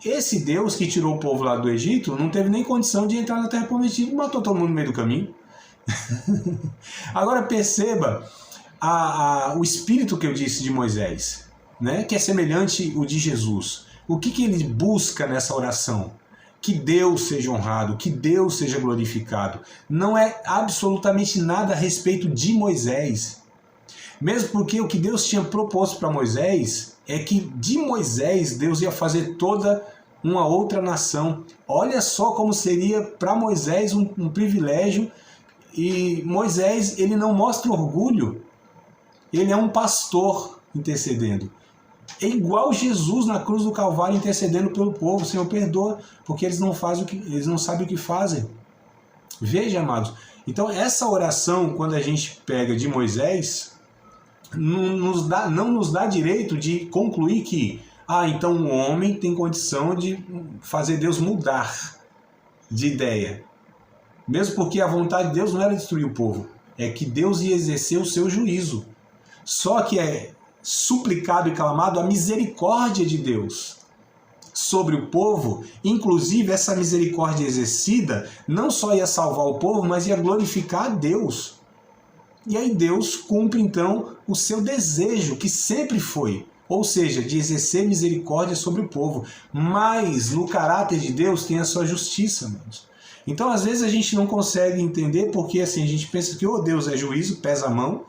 [SPEAKER 2] Esse Deus que tirou o povo lá do Egito não teve nem condição de entrar na Terra Prometida e matou todo mundo no meio do caminho. Agora perceba o espírito que eu disse de Moisés, né? Que é semelhante ao de Jesus. O que ele busca nessa oração? Que Deus seja honrado, que Deus seja glorificado. Não é absolutamente nada a respeito de Moisés. Mesmo porque o que Deus tinha proposto para Moisés é que de Moisés Deus ia fazer toda uma outra nação. Olha só como seria para Moisés um privilégio. E Moisés, ele não mostra orgulho. Ele é um pastor intercedendo. É igual Jesus na cruz do Calvário intercedendo pelo povo. Senhor, perdoa, porque eles não sabem o que fazem. Veja, amados. Então, essa oração, quando a gente pega de Moisés, não nos dá direito de concluir que, então o homem tem condição de fazer Deus mudar de ideia. Mesmo porque a vontade de Deus não era destruir o povo, é que Deus ia exercer o seu juízo. Só que é suplicado e clamado a misericórdia de Deus sobre o povo. Inclusive essa misericórdia exercida não só ia salvar o povo, mas ia glorificar a Deus. E aí Deus cumpre então o seu desejo, que sempre foi, ou seja, de exercer misericórdia sobre o povo. Mas no caráter de Deus tem a sua justiça, irmãos. Então às vezes a gente não consegue entender, porque assim, a gente pensa que ou Deus é juízo, pesa a mão,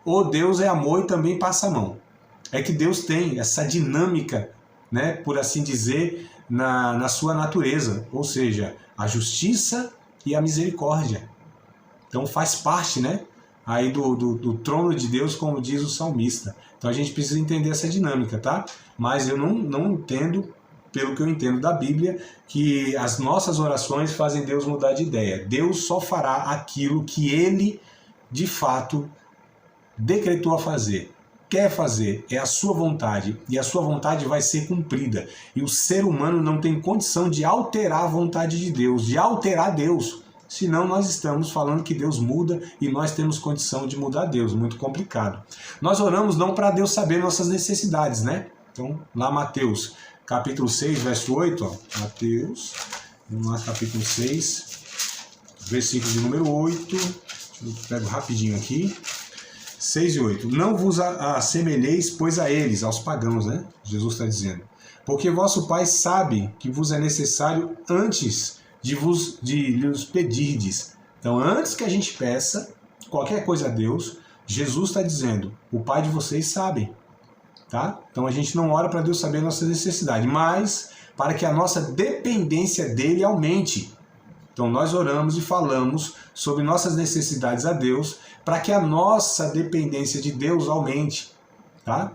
[SPEAKER 2] ou Deus é amor e também passa a mão. É que Deus tem essa dinâmica, né, por assim dizer, na sua natureza, ou seja, a justiça e a misericórdia. Então faz parte, né, aí do trono de Deus, como diz o salmista. Então a gente precisa entender essa dinâmica, tá? Mas eu não entendo, pelo que eu entendo da Bíblia, que as nossas orações fazem Deus mudar de ideia. Deus só fará aquilo que Ele, de fato, decretou a fazer. Quer fazer, é a sua vontade, e a sua vontade vai ser cumprida. E o ser humano não tem condição de alterar a vontade de Deus, de alterar Deus. Senão nós estamos falando que Deus muda e nós temos condição de mudar Deus. Muito complicado. Nós oramos não para Deus saber nossas necessidades, né? Então, lá Mateus, capítulo 6, verso 8. Ó. Mateus, vamos lá, capítulo 6, versículo de número 8. Eu pego rapidinho aqui. 6 e 8. Não vos assemelheis, pois a eles, aos pagãos, né? Jesus está dizendo. Porque vosso Pai sabe que vos é necessário antes de lhes pedirdes. Então, antes que a gente peça qualquer coisa a Deus, Jesus está dizendo, o Pai de vocês sabe. Tá? Então, a gente não ora para Deus saber a nossa necessidade, mas para que a nossa dependência dele aumente. Então, nós oramos e falamos sobre nossas necessidades a Deus, para que a nossa dependência de Deus aumente. Tá?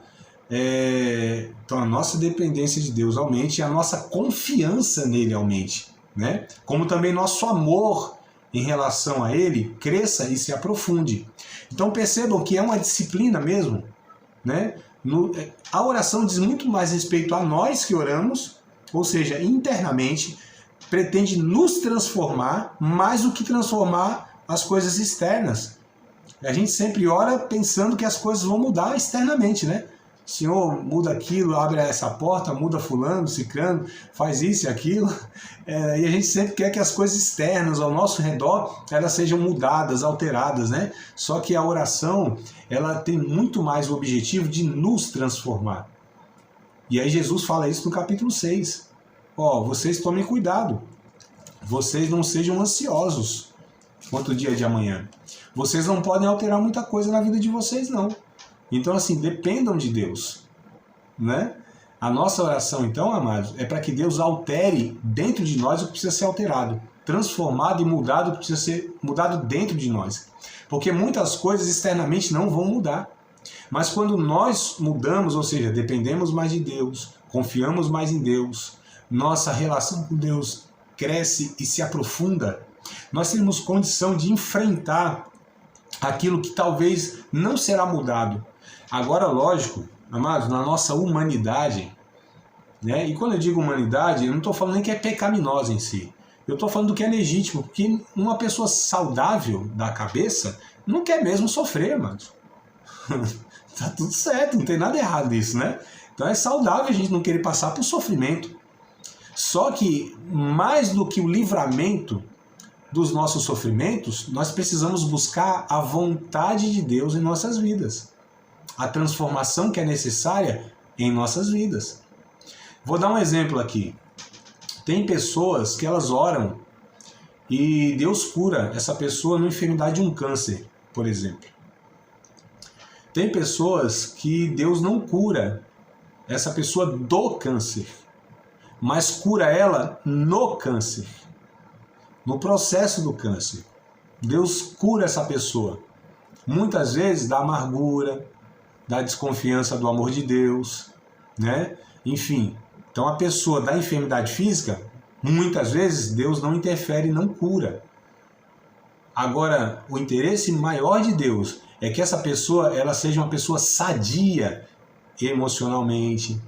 [SPEAKER 2] Então, a nossa dependência de Deus aumente e a nossa confiança nele aumente. Né? Como também nosso amor em relação a ele cresça e se aprofunde. Então percebam que é uma disciplina mesmo, né? A oração diz muito mais respeito a nós que oramos, ou seja, internamente pretende nos transformar mais do que transformar as coisas externas. A gente sempre ora pensando que as coisas vão mudar externamente, né? Senhor, muda aquilo, abre essa porta, muda fulano, ciclano, faz isso e aquilo. E a gente sempre quer que as coisas externas ao nosso redor, elas sejam mudadas, alteradas, né? Só que a oração, ela tem muito mais o objetivo de nos transformar. E aí Jesus fala isso no capítulo 6. Vocês tomem cuidado. Vocês não sejam ansiosos quanto o dia de amanhã. Vocês não podem alterar muita coisa na vida de vocês, não. Então, assim, dependam de Deus, né? A nossa oração, então, amados, é para que Deus altere dentro de nós o que precisa ser alterado, transformado e mudado o que precisa ser mudado dentro de nós. Porque muitas coisas externamente não vão mudar. Mas quando nós mudamos, ou seja, dependemos mais de Deus, confiamos mais em Deus, nossa relação com Deus cresce e se aprofunda, nós temos condição de enfrentar aquilo que talvez não será mudado. Agora, lógico, amados, na nossa humanidade, né? E quando eu digo humanidade, eu não estou falando nem que é pecaminosa em si. Eu estou falando do que é legítimo, porque uma pessoa saudável da cabeça não quer mesmo sofrer, amados. Tá tudo certo, não tem nada errado nisso, né? Então é saudável a gente não querer passar por sofrimento. Só que, mais do que o livramento dos nossos sofrimentos, nós precisamos buscar a vontade de Deus em nossas vidas. A transformação que é necessária em nossas vidas. Vou dar um exemplo aqui. Tem pessoas que elas oram e Deus cura essa pessoa numa enfermidade de um câncer, por exemplo. Tem pessoas que Deus não cura essa pessoa do câncer, mas cura ela no câncer, no processo do câncer. Deus cura essa pessoa, muitas vezes da amargura, da desconfiança do amor de Deus, né? Enfim, então a pessoa da enfermidade física, muitas vezes Deus não interfere e não cura. Agora, o interesse maior de Deus é que essa pessoa ela seja uma pessoa sadia emocionalmente,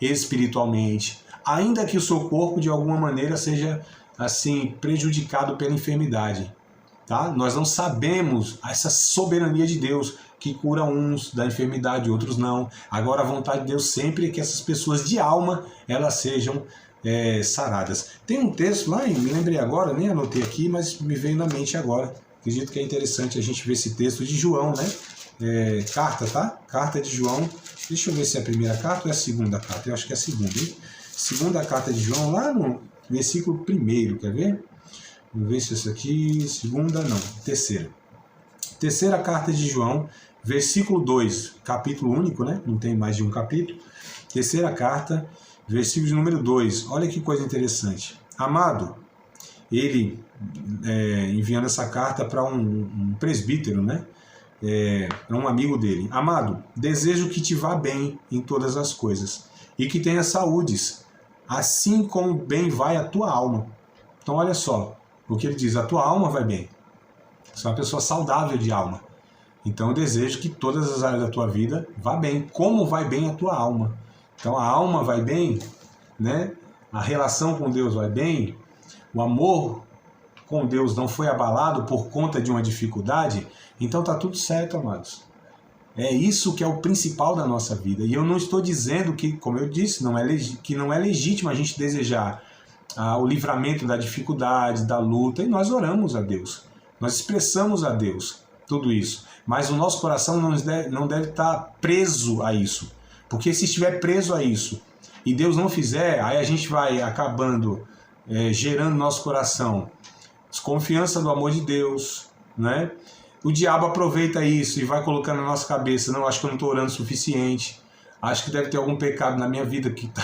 [SPEAKER 2] espiritualmente, ainda que o seu corpo de alguma maneira seja assim prejudicado pela enfermidade, tá? Nós não sabemos essa soberania de Deus que cura uns da enfermidade, outros não. Agora a vontade de Deus sempre é que essas pessoas de alma elas sejam saradas. Tem um texto lá, me lembrei agora, nem anotei aqui, mas me veio na mente agora. Acredito que é interessante a gente ver esse texto de João, né? Carta, tá? Carta de João. Deixa eu ver se é a primeira carta ou é a segunda carta. Eu acho que é a segunda, hein? Segunda carta de João, lá no versículo 1, quer ver? Vamos ver se é isso aqui. Segunda, não. Terceira. Terceira carta de João, versículo 2. Capítulo único, né? Não tem mais de um capítulo. Terceira carta, versículo de número 2. Olha que coisa interessante. Amado, ele enviando essa carta para um presbítero, né? Um amigo dele. Amado, desejo que te vá bem em todas as coisas e que tenha saúdes, assim como bem vai a tua alma. Então olha só, o que ele diz, a tua alma vai bem. Você é uma pessoa saudável de alma. Então eu desejo que todas as áreas da tua vida vá bem, como vai bem a tua alma. Então a alma vai bem, né? A relação com Deus vai bem, o amor com Deus não foi abalado por conta de uma dificuldade, então está tudo certo, amados. É isso que é o principal da nossa vida. E eu não estou dizendo que, como eu disse, que não é legítimo a gente desejar o livramento da dificuldade, da luta, e nós oramos a Deus. Nós expressamos a Deus tudo isso. Mas o nosso coração não deve estar preso a isso. Porque se estiver preso a isso e Deus não fizer, aí a gente vai acabando gerando no nosso coração desconfiança do amor de Deus, né? O diabo aproveita isso e vai colocando na nossa cabeça, não, acho que eu não estou orando o suficiente, acho que deve ter algum pecado na minha vida que está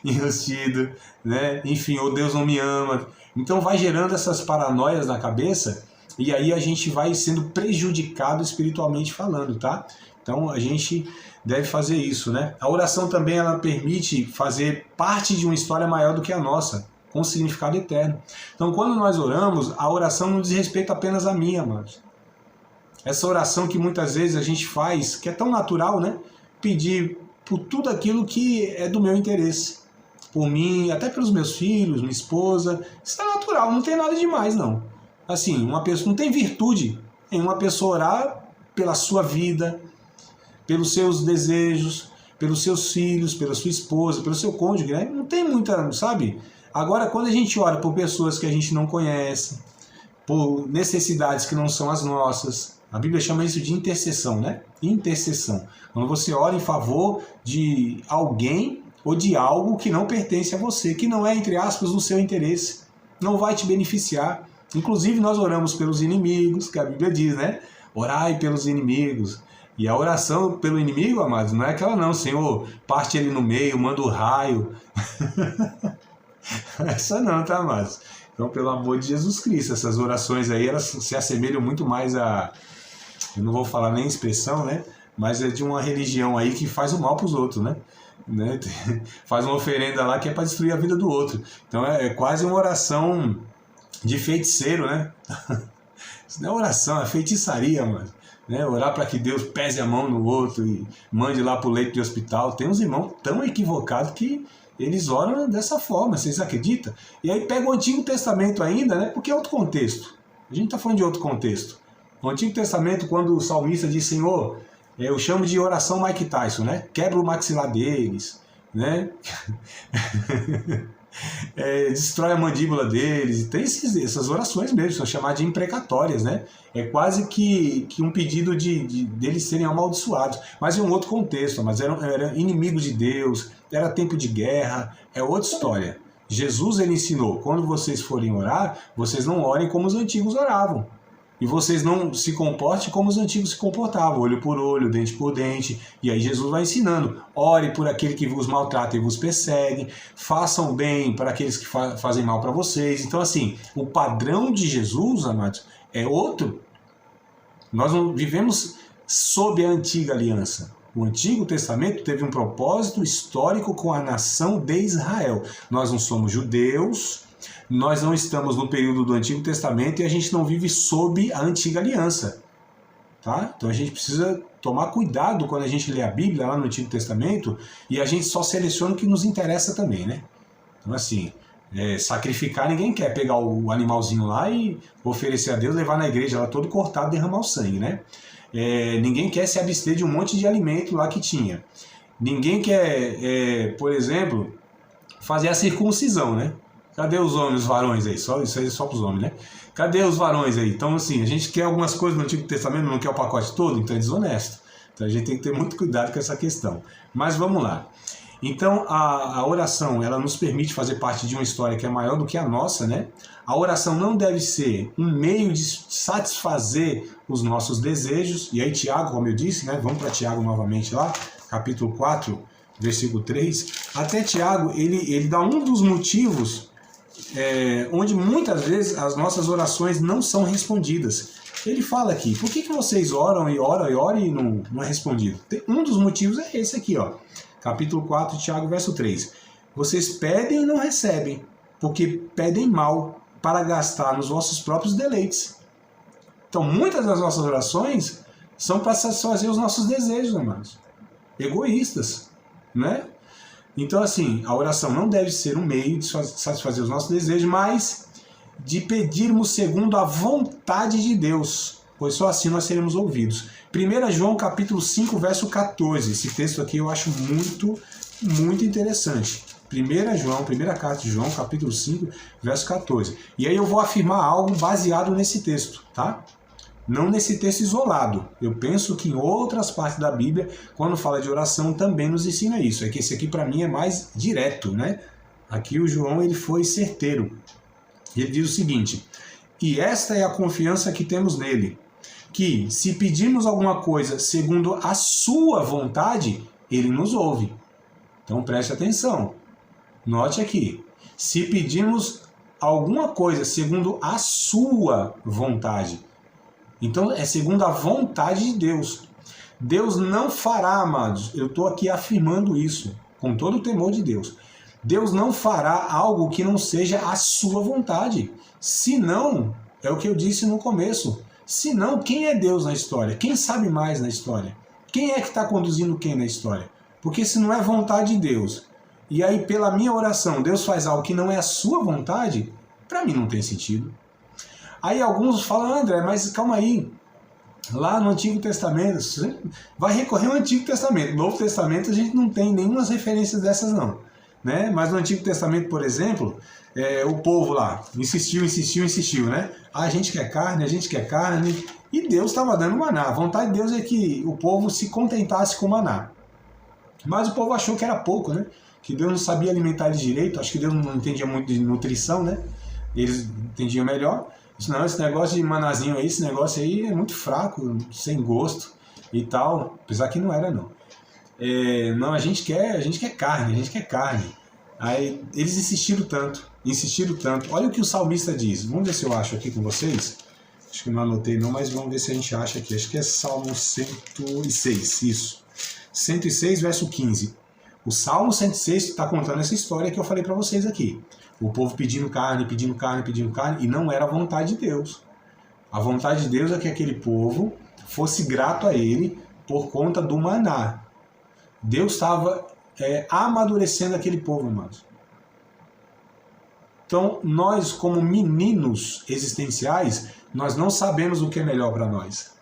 [SPEAKER 2] enrustido, né? Enfim, ou Deus não me ama. Então vai gerando essas paranoias na cabeça e aí a gente vai sendo prejudicado espiritualmente falando, tá? Então a gente deve fazer isso, né? A oração também ela permite fazer parte de uma história maior do que a nossa, com significado eterno. Então quando nós oramos, a oração não diz respeito apenas a mim, amados. Essa oração que muitas vezes a gente faz, que é tão natural, né? Pedir por tudo aquilo que é do meu interesse. Por mim, até pelos meus filhos, minha esposa. Isso é natural, não tem nada demais, não. Assim, uma pessoa não tem virtude em uma pessoa orar pela sua vida, pelos seus desejos, pelos seus filhos, pela sua esposa, pelo seu cônjuge, né? Não tem muita, sabe? Agora, quando a gente ora por pessoas que a gente não conhece, por necessidades que não são as nossas, a Bíblia chama isso de intercessão, né? Intercessão. Quando você ora em favor de alguém ou de algo que não pertence a você, que não é, entre aspas, do seu interesse, não vai te beneficiar. Inclusive, nós oramos pelos inimigos, que a Bíblia diz, né? Orai pelos inimigos. E a oração pelo inimigo, amados, não é aquela não, Senhor, parte ele no meio, manda o raio. Essa não, tá, amados? Então, pelo amor de Jesus Cristo, essas orações aí, elas se assemelham muito mais a, eu não vou falar nem expressão, né? Mas é de uma religião aí que faz o mal para os outros, né? Faz uma oferenda lá que é para destruir a vida do outro. Então, é quase uma oração de feiticeiro, né? Isso não é oração, é feitiçaria, mano. Né? Orar para que Deus pese a mão no outro e mande lá para o leito de hospital. Tem uns irmãos tão equivocados que eles oram dessa forma, vocês acreditam? E aí pega o Antigo Testamento ainda, né? Porque é outro contexto. A gente está falando de outro contexto. No Antigo Testamento, quando o salmista diz, Senhor, eu chamo de oração Mike Tyson, né? Quebra o maxilar deles, né? Destrói a mandíbula deles. Tem essas orações mesmo, são chamadas de imprecatórias, né? É quase que um pedido deles serem amaldiçoados. Mas é um outro contexto, mas eram inimigos de Deus, era tempo de guerra, é outra história. Jesus ele ensinou, quando vocês forem orar, vocês não orem como os antigos oravam. E vocês não se comportem como os antigos se comportavam, olho por olho, dente por dente. E aí Jesus vai ensinando, ore por aquele que vos maltrata e vos persegue, façam bem para aqueles que fazem mal para vocês. Então assim, o padrão de Jesus, amados, é outro. Nós não vivemos sob a antiga aliança. O Antigo Testamento teve um propósito histórico com a nação de Israel. Nós não somos judeus, nós não estamos no período do Antigo Testamento e a gente não vive sob a antiga aliança. tá? Então a gente precisa tomar cuidado quando a gente lê a Bíblia lá no Antigo Testamento e a gente só seleciona o que nos interessa também, né? Então assim, sacrificar ninguém quer, pegar o animalzinho lá e oferecer a Deus, levar na igreja lá todo cortado, derramar o sangue, né? Ninguém quer se abster de um monte de alimento lá que tinha. Ninguém quer, por exemplo, fazer a circuncisão, né? Cadê os homens, os varões aí? Isso aí é só para os homens, né? Cadê os varões aí? Então, assim, a gente quer algumas coisas no Antigo Testamento, não quer o pacote todo, então é desonesto. Então a gente tem que ter muito cuidado com essa questão. Mas vamos lá. Então, a oração, ela nos permite fazer parte de uma história que é maior do que a nossa, né? A oração não deve ser um meio de satisfazer os nossos desejos. E aí, Tiago, como eu disse, né? Vamos para Tiago novamente lá, capítulo 4, versículo 3. Até Tiago, ele dá um dos motivos onde muitas vezes as nossas orações não são respondidas. Ele fala aqui, por que vocês oram e oram e não é respondido? Um dos motivos é esse aqui, ó. Capítulo 4, Tiago, verso 3. Vocês pedem e não recebem, porque pedem mal, para gastar nos vossos próprios deleites. Então, muitas das nossas orações são para satisfazer os nossos desejos, amados. Egoístas, né? Então, assim, a oração não deve ser um meio de satisfazer os nossos desejos, mas de pedirmos segundo a vontade de Deus, pois só assim nós seremos ouvidos. 1 João capítulo 5, verso 14. Esse texto aqui eu acho muito, muito interessante. 1 João, primeira carta de João, capítulo 5, verso 14. E aí eu vou afirmar algo baseado nesse texto, tá? Não nesse texto isolado. Eu penso que em outras partes da Bíblia, quando fala de oração, também nos ensina isso. É que esse aqui para mim é mais direto, né? Aqui o João ele foi certeiro. Ele diz o seguinte: e esta é a confiança que temos nele, que se pedirmos alguma coisa segundo a sua vontade, ele nos ouve. Então preste atenção. Note aqui. Se pedirmos alguma coisa segundo a sua vontade, então é segundo a vontade de Deus. Deus não fará, amados, eu estou aqui afirmando isso, com todo o temor de Deus. Deus não fará algo que não seja a sua vontade. Se não, é o que eu disse no começo, se não, quem é Deus na história? Quem sabe mais na história? Quem é que está conduzindo quem na história? Porque se não é vontade de Deus, e aí pela minha oração Deus faz algo que não é a sua vontade, para mim não tem sentido. Aí alguns falam, André, mas calma aí, lá no Antigo Testamento, vai recorrer ao Antigo Testamento. No Novo Testamento a gente não tem nenhuma referências dessas não, né? Mas no Antigo Testamento, por exemplo, o povo lá insistiu, né? A gente quer carne, e Deus estava dando maná. A vontade de Deus é que o povo se contentasse com maná. Mas o povo achou que era pouco, né? Que Deus não sabia alimentar eles direito, acho que Deus não entendia muito de nutrição, né? Eles entendiam melhor. Não, esse negócio de manazinho aí, esse negócio aí é muito fraco, sem gosto e tal, apesar que não era não. Não, a gente quer carne. Aí eles insistiram tanto. Olha o que o salmista diz. Vamos ver se eu acho aqui com vocês. Acho que não anotei não, mas vamos ver se a gente acha aqui. Acho que é Salmo 106, isso. 106, verso 15. O Salmo 106 está contando essa história que eu falei para vocês aqui. O povo pedindo carne, e não era a vontade de Deus. A vontade de Deus é que aquele povo fosse grato a ele por conta do maná. Deus estava amadurecendo aquele povo, amados. Então, nós, como meninos existenciais, nós não sabemos o que é melhor para nós.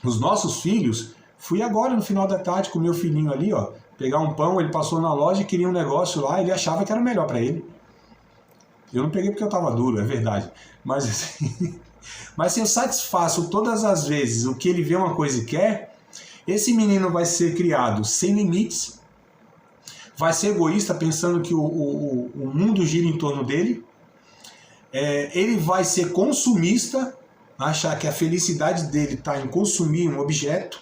[SPEAKER 2] Os nossos filhos, fui agora no final da tarde com o meu filhinho ali, ó, pegar um pão, ele passou na loja e queria um negócio lá, ele achava que era o melhor para ele. Eu não peguei porque eu estava duro, é verdade. Mas se eu satisfaço todas as vezes o que ele vê uma coisa e quer, esse menino vai ser criado sem limites, vai ser egoísta pensando que o mundo gira em torno dele, ele vai ser consumista, achar que a felicidade dele está em consumir um objeto.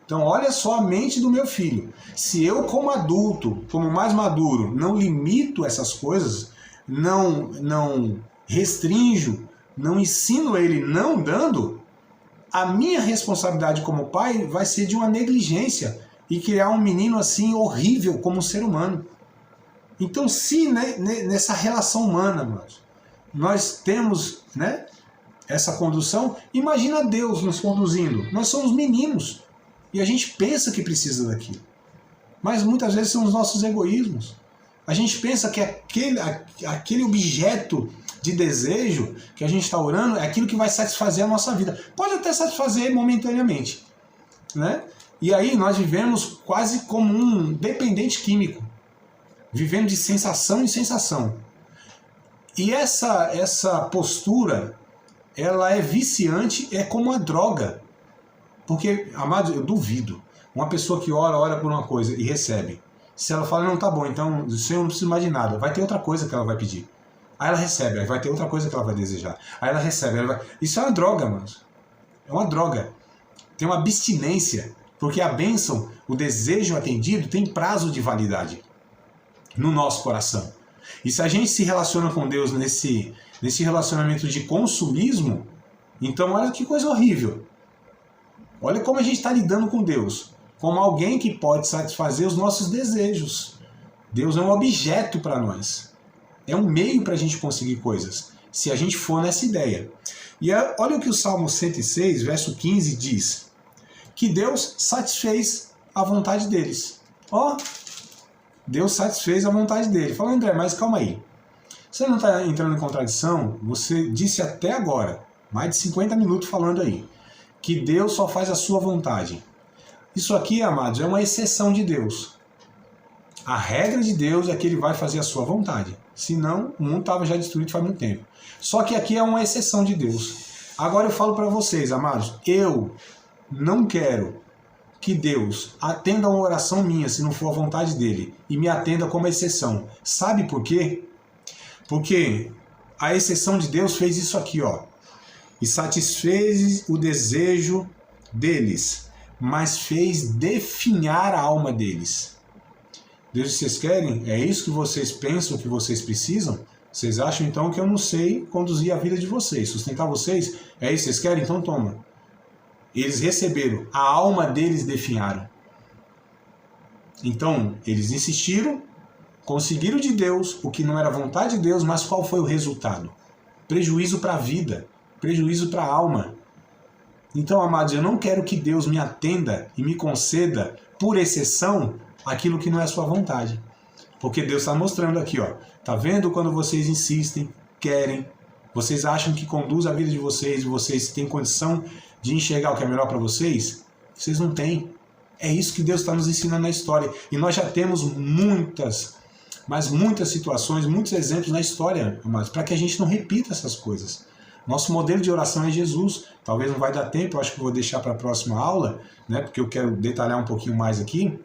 [SPEAKER 2] Então olha só a mente do meu filho. Se eu como adulto, como mais maduro, não limito essas coisas, não restringo, não ensino ele não dando, a minha responsabilidade como pai vai ser de uma negligência e criar um menino assim horrível como um ser humano. Então se nessa relação humana nós temos, né, essa condução, imagina Deus nos conduzindo. Nós somos meninos e a gente pensa que precisa daquilo. Mas muitas vezes são os nossos egoísmos. A gente pensa que aquele objeto de desejo que a gente está orando é aquilo que vai satisfazer a nossa vida. Pode até satisfazer momentaneamente, né? E aí nós vivemos quase como um dependente químico, vivendo de sensação em sensação. E essa postura, ela é viciante, é como a droga. Porque, amado, eu duvido. Uma pessoa que ora por uma coisa e recebe. Se ela fala, não, tá bom, então o Senhor não precisa mais de nada. Vai ter outra coisa que ela vai pedir. Aí ela recebe, aí vai ter outra coisa que ela vai desejar. Aí ela recebe, Isso é uma droga, mano. É uma droga. Tem uma abstinência. Porque a bênção, o desejo atendido, tem prazo de validade no nosso coração. E se a gente se relaciona com Deus nesse relacionamento de consumismo, então olha que coisa horrível. Olha como a gente está lidando com Deus. Como alguém que pode satisfazer os nossos desejos. Deus é um objeto para nós. É um meio para a gente conseguir coisas. Se a gente for nessa ideia. E olha o que o Salmo 106, verso 15 diz. Que Deus satisfez a vontade deles. Ó, Deus satisfez a vontade dele. Fala, André, mas calma aí. Você não está entrando em contradição? Você disse até agora, mais de 50 minutos falando aí, que Deus só faz a sua vontade. Isso aqui, amados, é uma exceção de Deus. A regra de Deus é que ele vai fazer a sua vontade. Senão, o mundo estava já destruído faz muito tempo. Só que aqui é uma exceção de Deus. Agora eu falo para vocês, amados, eu não quero que Deus atenda uma oração minha, se não for a vontade dele, e me atenda como exceção. Sabe por quê? Porque a exceção de Deus fez isso aqui, ó. E satisfez o desejo deles, mas fez definhar a alma deles. Deus, vocês querem? É isso que vocês pensam que vocês precisam? Vocês acham então que eu não sei conduzir a vida de vocês, sustentar vocês? É isso que vocês querem? Então toma. Eles receberam, a alma deles definharam. Então, eles insistiram, conseguiram de Deus o que não era vontade de Deus, mas qual foi o resultado? Prejuízo para a vida, prejuízo para a alma. Então, amados, eu não quero que Deus me atenda e me conceda, por exceção, aquilo que não é sua vontade. Porque Deus está mostrando aqui, ó. Tá vendo quando vocês insistem, querem, vocês acham que conduz a vida de vocês, vocês têm condição de enxergar o que é melhor para vocês? Vocês não têm. É isso que Deus está nos ensinando na história. E nós já temos muitas situações, muitos exemplos na história, amados, para que a gente não repita essas coisas. Nosso modelo de oração é Jesus. Talvez não vai dar tempo, eu acho que vou deixar para a próxima aula, né, porque eu quero detalhar um pouquinho mais aqui.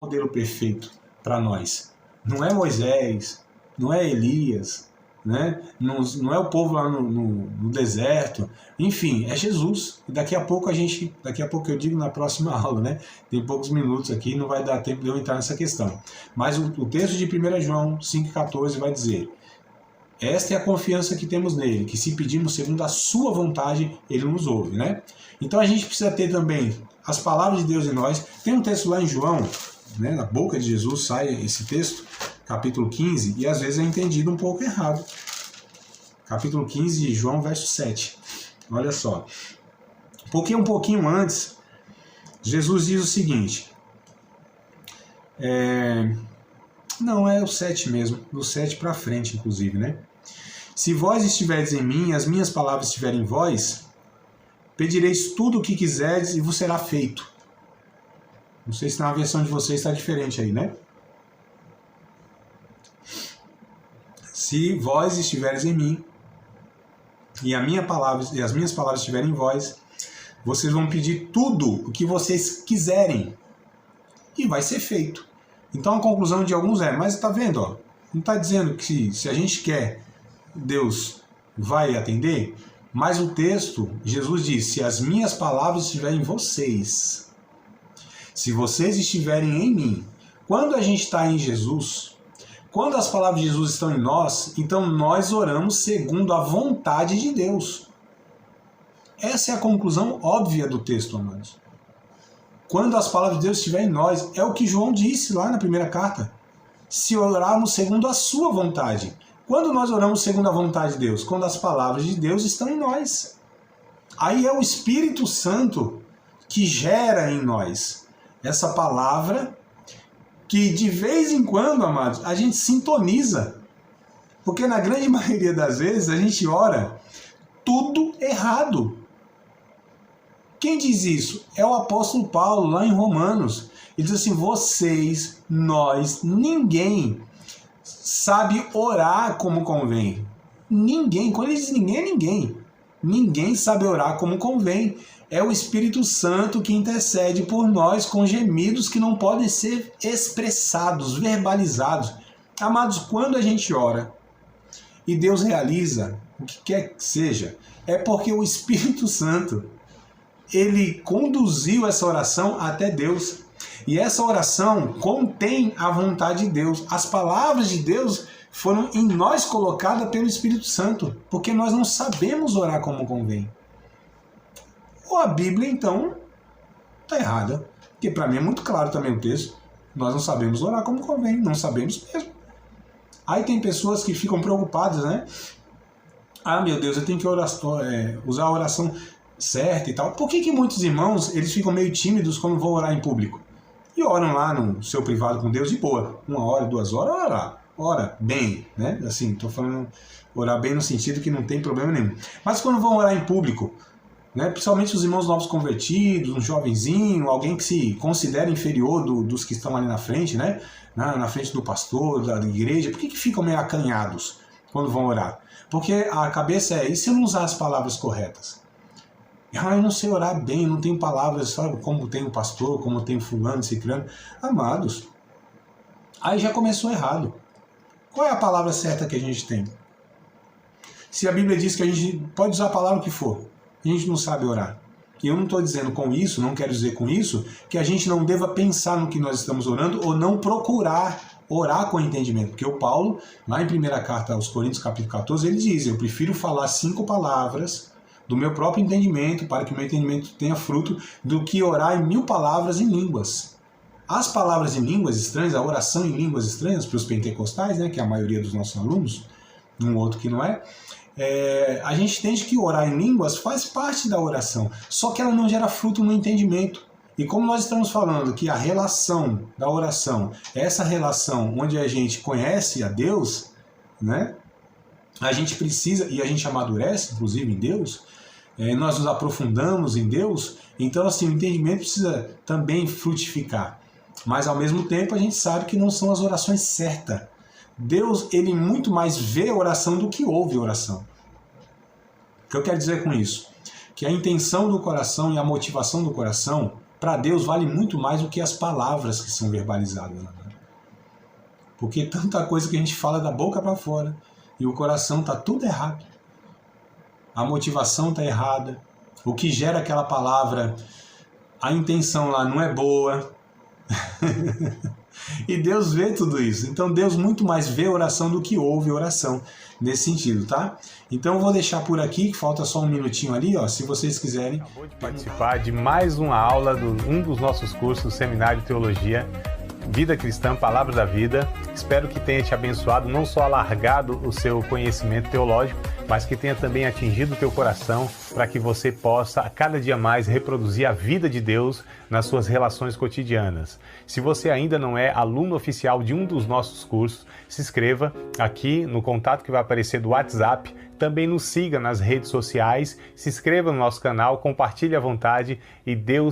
[SPEAKER 2] O modelo perfeito para nós não é Moisés, não é Elias, né? Não é o povo lá no deserto, enfim, é Jesus. E daqui a pouco eu digo na próxima aula, né? Tem poucos minutos aqui, não vai dar tempo de eu entrar nessa questão. Mas o texto de 1 João 5,14 vai dizer: esta é a confiança que temos nele, que se pedimos segundo a sua vontade, ele nos ouve, né? Então a gente precisa ter também as palavras de Deus em nós. Tem um texto lá em João, né? Na boca de Jesus sai esse texto, capítulo 15, e às vezes é entendido um pouco errado. Capítulo 15 de João, verso 7. Olha só. Um pouquinho antes, Jesus diz o seguinte. Não, é o 7 mesmo. Do 7 para frente, inclusive, né? Se vós estiverdes em mim, e as minhas palavras estiverem em vós, pedireis tudo o que quiserdes e vos será feito. Não sei se na versão de vocês está diferente aí, né? Se vós estiveres em mim e as minhas palavras estiverem em vós, vocês vão pedir tudo o que vocês quiserem e vai ser feito. Então a conclusão de alguns mas está vendo, ó, não está dizendo que se a gente quer, Deus vai atender, mas o texto, Jesus diz, se as minhas palavras estiverem em vocês, se vocês estiverem em mim, quando a gente está em Jesus, quando as palavras de Jesus estão em nós, então nós oramos segundo a vontade de Deus. Essa é a conclusão óbvia do texto, amados. Quando as palavras de Deus estiverem em nós, é o que João disse lá na primeira carta. Se orarmos segundo a sua vontade. Quando nós oramos segundo a vontade de Deus? Quando as palavras de Deus estão em nós. Aí é o Espírito Santo que gera em nós essa palavra que de vez em quando, amados, a gente sintoniza. Porque na grande maioria das vezes a gente ora tudo errado. Quem diz isso? É o apóstolo Paulo, lá em Romanos. Ele diz assim, vocês, nós, ninguém sabe orar como convém. Ninguém, quando ele diz ninguém, é ninguém. Ninguém sabe orar como convém. É o Espírito Santo que intercede por nós com gemidos que não podem ser expressados, verbalizados. Amados, quando a gente ora e Deus realiza o que quer que seja, é porque o Espírito Santo, ele conduziu essa oração até Deus. E essa oração contém a vontade de Deus. As palavras de Deus foram em nós colocadas pelo Espírito Santo, porque nós não sabemos orar como convém. Ou a Bíblia, então, está errada. Porque para mim é muito claro também o texto. Nós não sabemos orar como convém, não sabemos mesmo. Aí tem pessoas que ficam preocupadas, né? Ah, meu Deus, eu tenho que usar a oração certa e tal. Por que muitos irmãos eles ficam meio tímidos quando vão orar em público? E oram lá no seu privado com Deus de boa. 1 hora, 2 horas, ora bem, né? Assim, estou falando orar bem no sentido que não tem problema nenhum. Mas quando vão orar em público, né? Principalmente os irmãos novos convertidos, um jovenzinho, alguém que se considera inferior dos que estão ali na frente, né? Na frente do pastor, da igreja, por que ficam meio acanhados quando vão orar? Porque a cabeça é, e se eu não usar as palavras corretas? Ah, eu não sei orar bem, eu não tenho palavras, sabe, como tem o pastor, como tem o fulano, ciclano. Amados, aí já começou errado. Qual é a palavra certa que a gente tem? Se a Bíblia diz que a gente pode usar a palavra que for, a gente não sabe orar. E eu não estou dizendo com isso, não quero dizer com isso, que a gente não deva pensar no que nós estamos orando ou não procurar orar com entendimento. Porque o Paulo, lá em 1ª carta aos Coríntios, capítulo 14, ele diz, eu prefiro falar 5 palavras do meu próprio entendimento, para que o meu entendimento tenha fruto, do que orar em 1000 palavras em línguas. As palavras em línguas estranhas, a oração em línguas estranhas, para os pentecostais, né, que é a maioria dos nossos alunos, um outro que não é, a gente entende que orar em línguas faz parte da oração, só que ela não gera fruto no entendimento. E como nós estamos falando que a relação da oração é essa relação onde a gente conhece a Deus, né? A gente precisa, e a gente amadurece, inclusive, em Deus, nós nos aprofundamos em Deus, então assim, o entendimento precisa também frutificar. Mas ao mesmo tempo a gente sabe que não são as orações certas. Deus, ele muito mais vê a oração do que ouve a oração. O que eu quero dizer com isso? Que a intenção do coração e a motivação do coração, para Deus, vale muito mais do que as palavras que são verbalizadas. Porque tanta coisa que a gente fala da boca para fora, e o coração está tudo errado. A motivação está errada. O que gera aquela palavra, a intenção lá não é boa. E Deus vê tudo isso. Então Deus muito mais vê oração do que ouve oração. Nesse sentido, tá? Então eu vou deixar por aqui, que falta só um minutinho ali, ó, se vocês quiserem.
[SPEAKER 1] Acabou de participar de mais uma aula de um dos nossos cursos, Seminário de Teologia, Vida Cristã, Palavra da Vida. Espero que tenha te abençoado, não só alargado o seu conhecimento teológico, mas que tenha também atingido o teu coração para que você possa, a cada dia mais, reproduzir a vida de Deus nas suas relações cotidianas. Se você ainda não é aluno oficial de um dos nossos cursos, se inscreva aqui no contato que vai aparecer do WhatsApp, também nos siga nas redes sociais, se inscreva no nosso canal, compartilhe à vontade e Deus